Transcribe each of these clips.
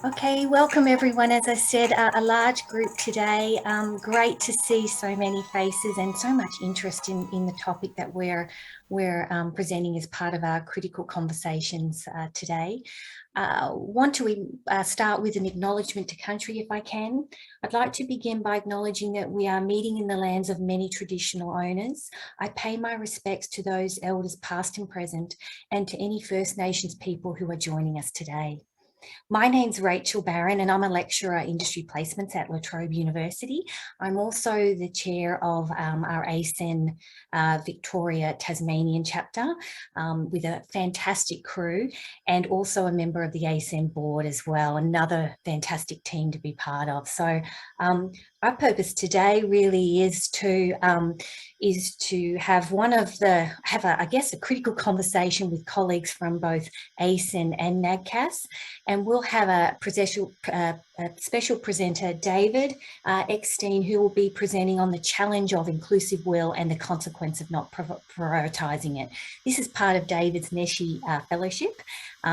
Okay, welcome everyone. As I said, a large group today. Great to see so many faces and so much interest in the topic that we're presenting as part of our critical conversations today. Want to start with an acknowledgement to country, if I can. I'd like to begin by acknowledging that we are meeting in the lands of many traditional owners. I pay my respects to those elders past and present, and to any First Nations people who are joining us today. My name's Rachel Barron and I'm a lecturer industry placements at La Trobe University. I'm also the chair of our ACEN Victoria Tasmanian chapter with a fantastic crew, and also a member of the ACEN board as well, another fantastic team to be part of. So our purpose today really is to have I guess a critical conversation with colleagues from both ACEN and NAGCAS, and we'll have a special presenter, David Eckstein, who will be presenting on the challenge of inclusive will and the consequence of not prioritising it. This is part of David's NESHI fellowship,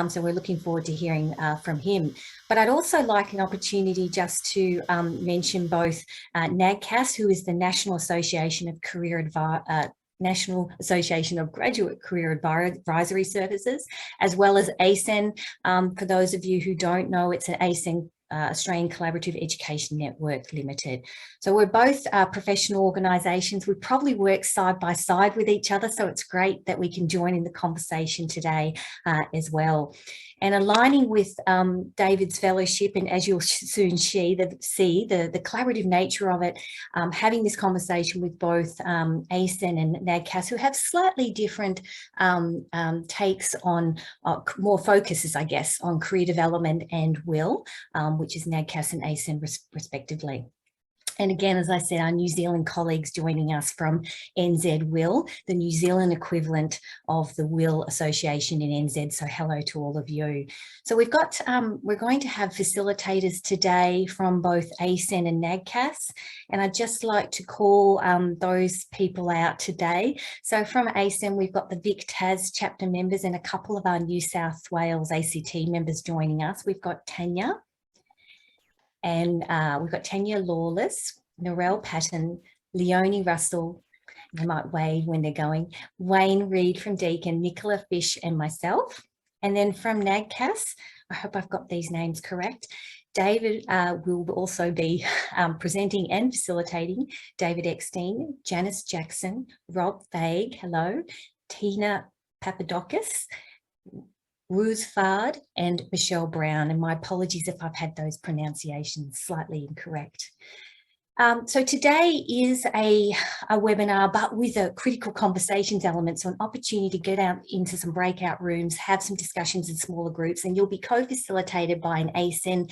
so we're looking forward to hearing from him. But I'd also like an opportunity just to mention both NAGCAS, who is the National Association of National Association of Graduate Career Advisory Services, as well as ACEN. For those of you who don't know, it's an ACEN Australian Collaborative Education Network Limited. So we're both professional organisations. We probably work side by side with each other, so it's great that we can join in the conversation today as well. And aligning with David's fellowship, and as you'll soon see, the collaborative nature of it, having this conversation with both ACEN and NAGCAS, who have slightly different takes on, more focuses, I guess, on career development and will, which is NAGCAS and ACEN respectively. And again, as I said, our New Zealand colleagues joining us from NZ Will, the New Zealand equivalent of the Will Association in NZ. So hello to all of you. So we've got, we're going to have facilitators today from both ACEN and NAGCAS. And I'd just like to call those people out today. So from ACEN, we've got the Vic Tas Chapter members and a couple of our New South Wales ACT members joining us. We've got Tanya. And we've got Tanya Lawless, Narelle Patton, Leonie Russell, they might wave when they're going, Wayne Reid from Deakin, Nicola Fish and myself. And then from NAGCAS, I hope I've got these names correct, David will also be presenting and facilitating, David Eckstein, Janice Jackson, Rob Vague, hello, Tina Papadakis, Ruse Fard and Michelle Brown, and my apologies if I've had those pronunciations slightly incorrect. So today is a webinar, but with a critical conversations element, so an opportunity to get out into some breakout rooms, have some discussions in smaller groups, and you'll be co-facilitated by an ACEN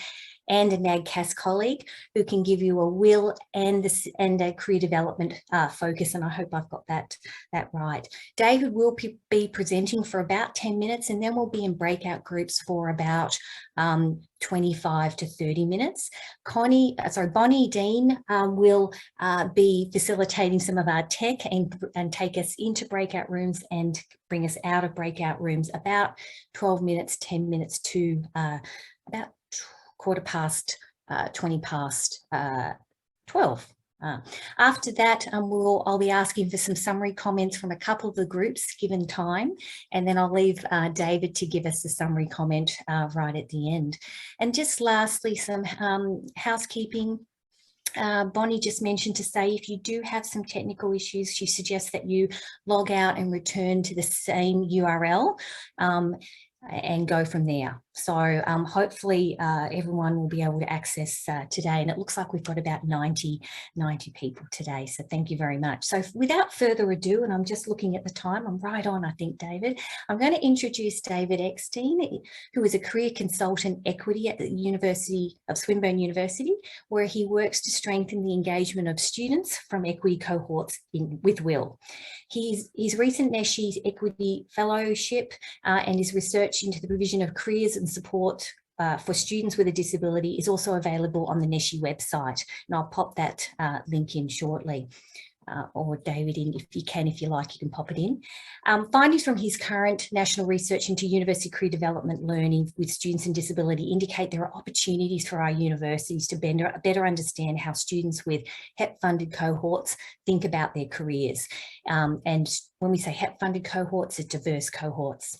and a NAGCAS colleague who can give you a will and a career development focus, and I hope I've got that right. David will be presenting for about 10 minutes, and then we'll be in breakout groups for about 25 to 30 minutes. Bonnie Dean will be facilitating some of our tech and take us into breakout rooms and bring us out of breakout rooms about 12 minutes, 10 minutes to about 20 past 12. After that, I'll be asking for some summary comments from a couple of the groups given time, and then I'll leave David to give us a summary comment right at the end. And just lastly, some housekeeping. Bonnie just mentioned to say if you do have some technical issues, she suggests that you log out and return to the same URL and go from there. So hopefully everyone will be able to access today, and it looks like we've got about 90 people today, so thank you very much. So without further ado, and I'm just looking at the time, I'm right on I think, David, I'm going to introduce David Eckstein, who is a career consultant equity at the University of Swinburne University, where he works to strengthen the engagement of students from equity cohorts with will. His recent NESHI Equity Fellowship and his research into the provision of careers and support for students with a disability is also available on the NESHI website, and I'll pop that link in shortly. or David in, if you like, you can pop it in. Findings from his current national research into university career development learning with students and disability indicate there are opportunities for our universities to better understand how students with HEP-funded cohorts think about their careers. And when we say HEP-funded cohorts, it's diverse cohorts.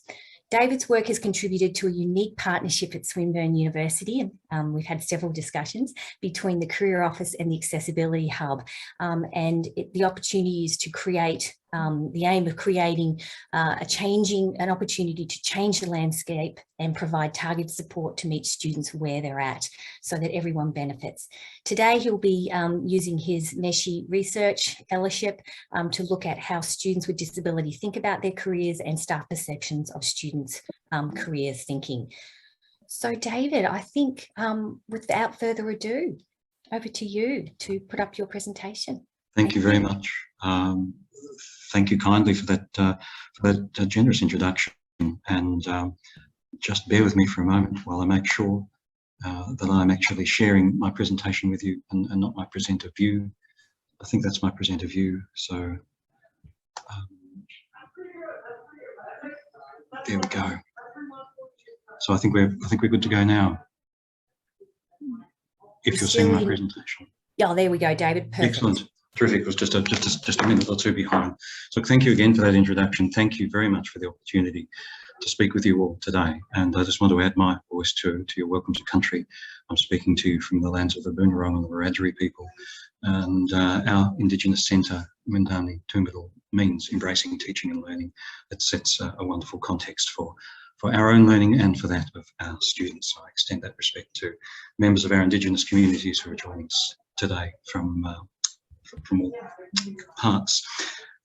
David's work has contributed to a unique partnership at Swinburne University. We've had several discussions between the Career Office and the Accessibility Hub. The opportunity is to create, the aim of creating an opportunity to change the landscape and provide targeted support to meet students where they're at so that everyone benefits. Today, he'll be using his NESHI research fellowship to look at how students with disability think about their careers and staff perceptions of students' careers thinking. So David, I think without further ado, over to you to put up your presentation. Thank you very much. Thank you kindly for that generous introduction, and just bear with me for a moment while I make sure that I'm actually sharing my presentation with you and not my presenter view. I think that's my presenter view, so there we go. So I think we're good to go now. If you're seeing my presentation. Yeah, there we go, David. Perfect. Excellent. Terrific. It was just a minute or two behind. So thank you again for that introduction. Thank you very much for the opportunity to speak with you all today. And I just want to add my voice to your welcome to country. I'm speaking to you from the lands of the Boonwurrung and the Wiradjuri people. And our Indigenous centre, Windani Toombadal, means embracing teaching and learning. It sets a wonderful context for our own learning and for that of our students. So I extend that respect to members of our Indigenous communities who are joining us today from all parts.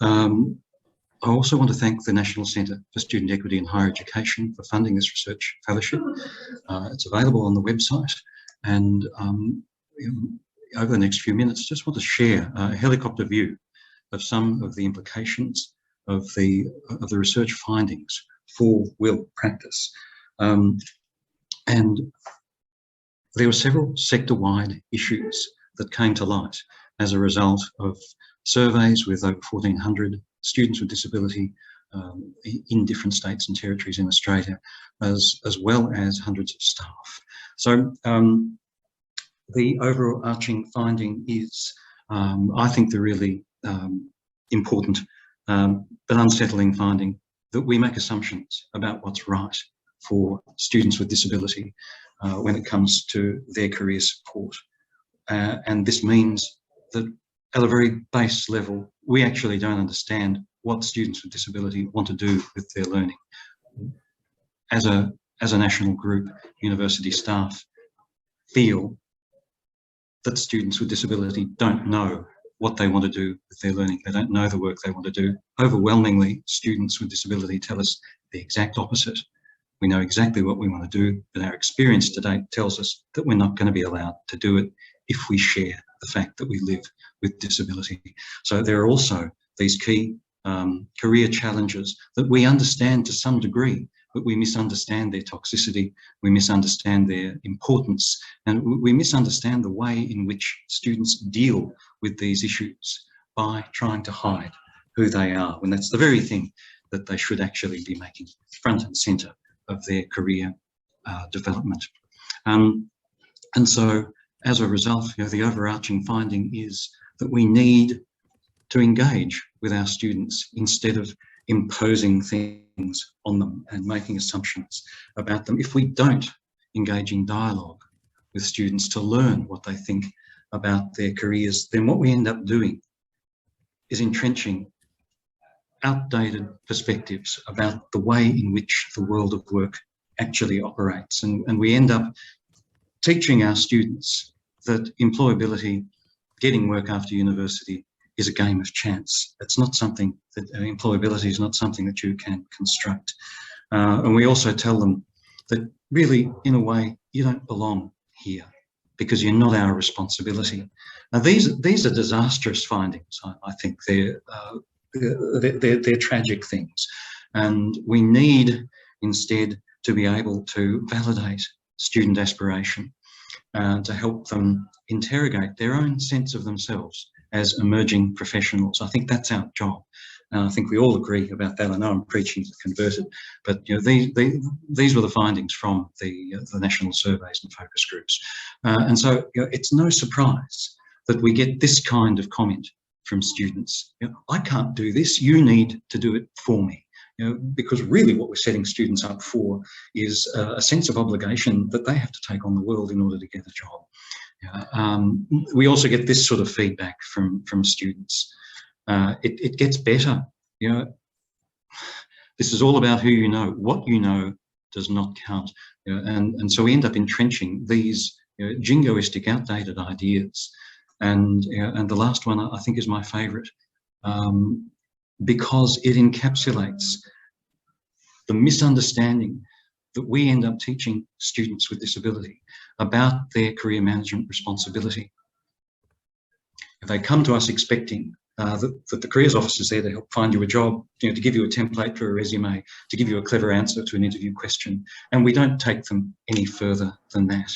I also want to thank the National Centre for Student Equity in Higher Education for funding this research fellowship. It's available on the website, and over the next few minutes, just want to share a helicopter view of some of the implications of the research findings for will practice. And there were several sector-wide issues that came to light as a result of surveys with over 1,400 students with disability in different states and territories in Australia, as well as hundreds of staff. So the overarching finding is, I think, the really important but unsettling finding that we make assumptions about what's right for students with disability when it comes to their career support. And this means that at a very base level, we actually don't understand what students with disability want to do with their learning. As a national group, university staff feel that students with disability don't know what they want to do with their learning. They don't know the work they want to do. Overwhelmingly, students with disability tell us the exact opposite. We know exactly what we want to do, but our experience to date tells us that we're not going to be allowed to do it if we share the fact that we live with disability. So there are also these key career challenges that we understand to some degree, but we misunderstand their toxicity, we misunderstand their importance, and we misunderstand the way in which students deal with these issues by trying to hide who they are, when that's the very thing that they should actually be making front and centre of their career development. And so, as a result, the overarching finding is that we need to engage with our students instead of imposing things on them and making assumptions about them. If we don't engage in dialogue with students to learn what they think about their careers, then what we end up doing is entrenching outdated perspectives about the way in which the world of work actually operates. And we end up teaching our students that employability, getting work after university, is a game of chance. It's not something that employability is not something that you can construct. And we also tell them that really, in a way, you don't belong here because you're not our responsibility. Now, these are disastrous findings. I think they're tragic things, and we need instead to be able to validate student aspiration, to help them interrogate their own sense of themselves as emerging professionals. I think that's our job. And I think we all agree about that. I know I'm preaching to the converted, but these were the findings from the national surveys and focus groups. And so it's no surprise that we get this kind of comment from students. I can't do this, you need to do it for me. Because really what we're setting students up for is a sense of obligation that they have to take on the world in order to get a job. We also get this sort of feedback from students. It gets better. This is all about who you know. What you know does not count. And so we end up entrenching these jingoistic, outdated ideas. And the last one I think is my favourite, because it encapsulates the misunderstanding that we end up teaching students with disability about their career management responsibility. They come to us expecting that the careers officer is there to help find you a job, to give you a template for a resume, to give you a clever answer to an interview question, and we don't take them any further than that.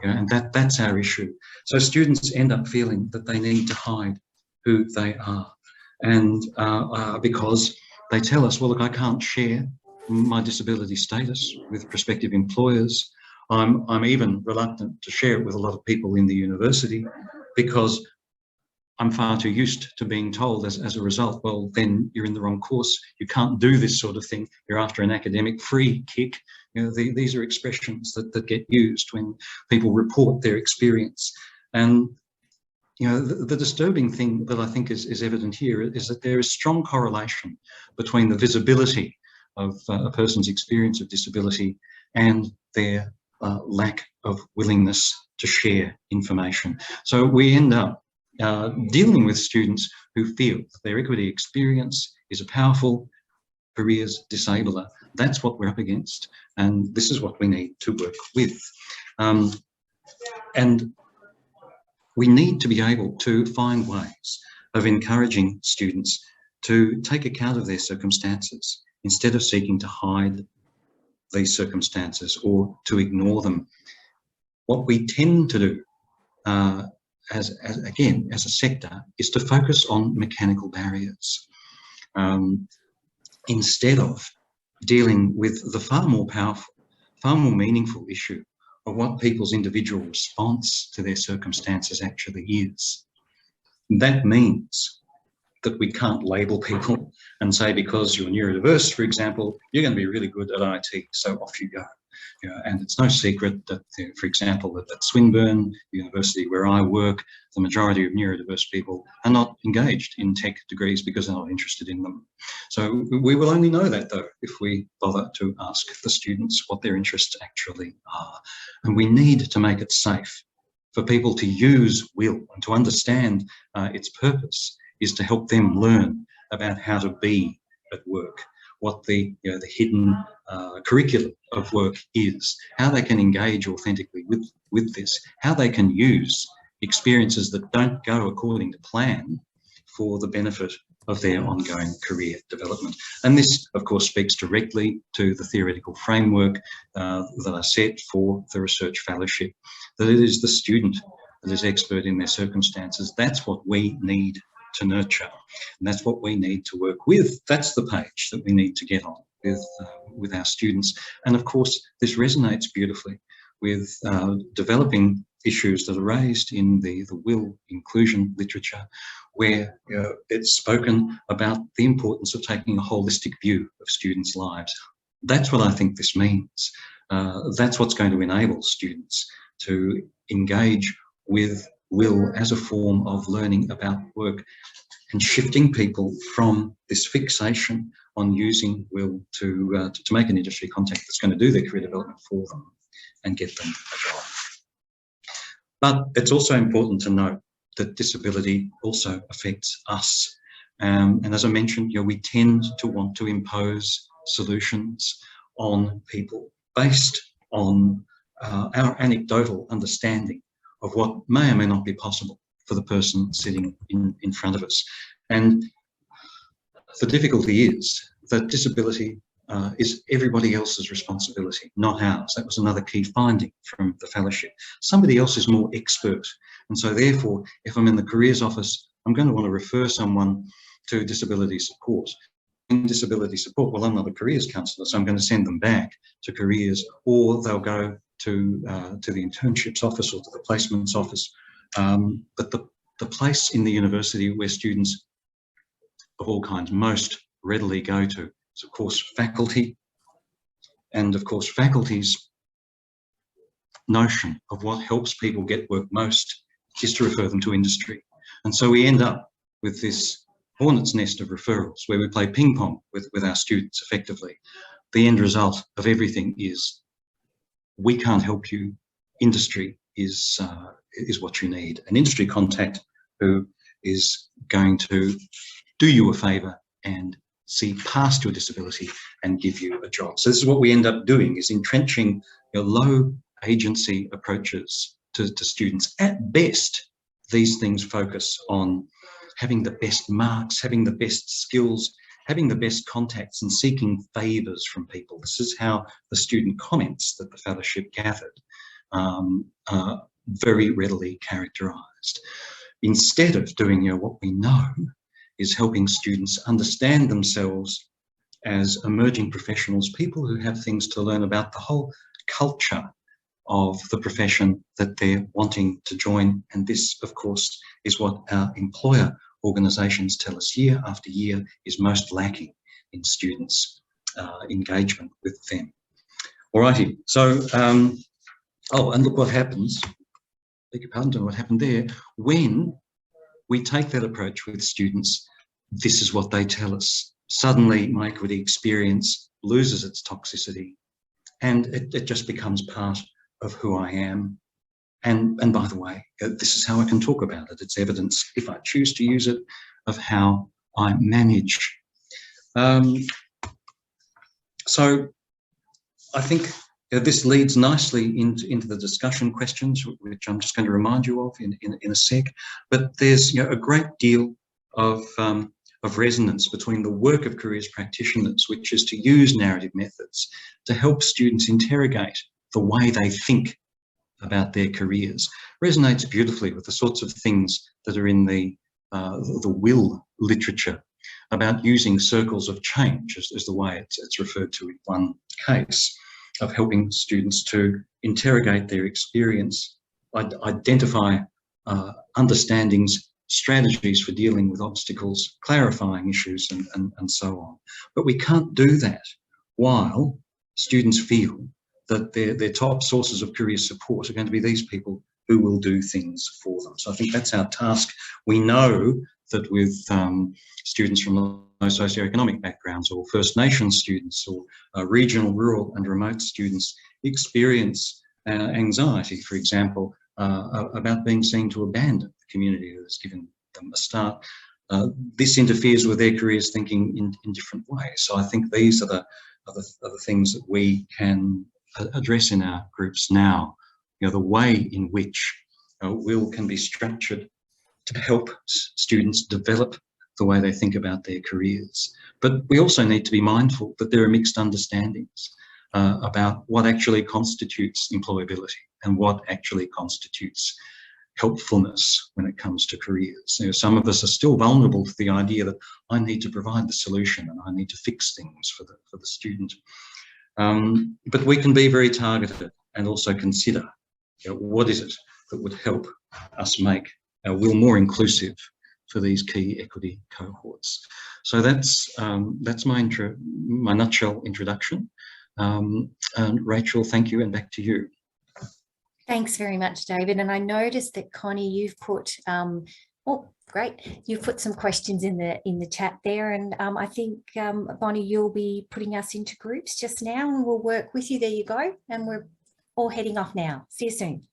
And that's our issue. So students end up feeling that they need to hide who they are, and because they tell us, well, look, I can't share my disability status with prospective employers. I'm even reluctant to share it with a lot of people in the university because I'm far too used to being told as a result, well, then you're in the wrong course. You can't do this sort of thing. You're after an academic free kick. These are expressions that get used when people report their experience. And the disturbing thing that I think is evident here is that there is strong correlation between the visibility of a person's experience of disability and their lack of willingness to share information. So we end up dealing with students who feel that their equity experience is a powerful careers disabler. That's what we're up against, and this is what we need to work with. And we need to be able to find ways of encouraging students to take account of their circumstances instead of seeking to hide these circumstances or to ignore them. What we tend to do as a sector is to focus on mechanical barriers instead of dealing with the far more powerful, far more meaningful issue of what people's individual response to their circumstances actually is. That means that we can't label people and say, because you're neurodiverse, for example, you're going to be really good at IT, so off you go. And it's no secret that, for example, at Swinburne University, where I work, the majority of neurodiverse people are not engaged in tech degrees because they're not interested in them. So we will only know that, though, if we bother to ask the students what their interests actually are. And we need to make it safe for people to use will and to understand its purpose is to help them learn about how to be at work, what the hidden curriculum of work is, how they can engage authentically with this, how they can use experiences that don't go according to plan for the benefit of their ongoing career development. And this, of course, speaks directly to the theoretical framework that I set for the research fellowship, that it is the student that is expert in their circumstances. That's what we need to nurture, and that's what we need to work with. That's the page that we need to get on with our students. And of course, this resonates beautifully with developing issues that are raised in the will inclusion literature, where it's spoken about the importance of taking a holistic view of students' lives. That's what I think this means. That's what's going to enable students to engage with will as a form of learning about work and shifting people from this fixation on using will to make an industry contact that's going to do their career development for them and get them a job. But it's also important to note that disability also affects us. And as I mentioned, we tend to want to impose solutions on people based on our anecdotal understanding of what may or may not be possible for the person sitting in front of us. And the difficulty is that disability is everybody else's responsibility, not ours. That was another key finding from the fellowship. Somebody else is more expert. And so therefore, if I'm in the careers office, I'm going to want to refer someone to disability support. In disability support, well, I'm not a careers counsellor, so I'm going to send them back to careers, or they'll go to the internships office or to the placements office. But the place in the university where students of all kinds most readily go to is, of course, faculty. And of course, faculty's notion of what helps people get work most is to refer them to industry. And so we end up with this hornet's nest of referrals where we play ping pong with our students effectively. The end result of everything is, we can't help you, industry is what you need. An industry contact who is going to do you a favour and see past your disability and give you a job. So this is what we end up doing, is entrenching low agency approaches to students. At best, these things focus on having the best marks, having the best skills, having the best contacts, and seeking favours from people. This is how the student comments that the fellowship gathered are very readily characterised. Instead of doing what we know is helping students understand themselves as emerging professionals, people who have things to learn about the whole culture of the profession that they're wanting to join. And this, of course, is what our employer organisations tell us year after year is most lacking in students' engagement with them. Alrighty, so, oh, and look what happens, beg your pardon, what happened there, when we take that approach with students. This is what they tell us. Suddenly, my equity experience loses its toxicity, and it just becomes part of who I am. And by the way, this is how I can talk about it. It's evidence, if I choose to use it, of how I manage. So I think this leads nicely into the discussion questions, which I'm just going to remind you of in a sec. But there's a great deal of resonance between the work of careers practitioners, which is to use narrative methods to help students interrogate the way they think about their careers. Resonates beautifully with the sorts of things that are in the will literature about using circles of change, is the way it's referred to in one case, of helping students to interrogate their experience, identify understandings, strategies for dealing with obstacles, clarifying issues, and so on. But we can't do that while students feel that their top sources of career support are going to be these people who will do things for them. So I think that's our task. We know that with students from low socioeconomic backgrounds, or First Nations students, or regional, rural and remote students, experience anxiety, for example, about being seen to abandon the community that has given them a start. This interferes with their careers thinking in different ways. So I think these are the things that we can address in our groups now. The way in which will can be structured to help students develop the way they think about their careers. But we also need to be mindful that there are mixed understandings about what actually constitutes employability and what actually constitutes helpfulness when it comes to careers. Some of us are still vulnerable to the idea that I need to provide the solution and I need to fix things for the student. But we can be very targeted and also consider what is it that would help us make our will more inclusive for these key equity cohorts. So that's my nutshell introduction. And Rachel, thank you, and back to you. Thanks very much, David. And I noticed that, Connie, you've put oh, great, you've put some questions in the chat there, and I think Bonnie, you'll be putting us into groups just now, and we'll work with you. There you go, and we're all heading off now. See you soon.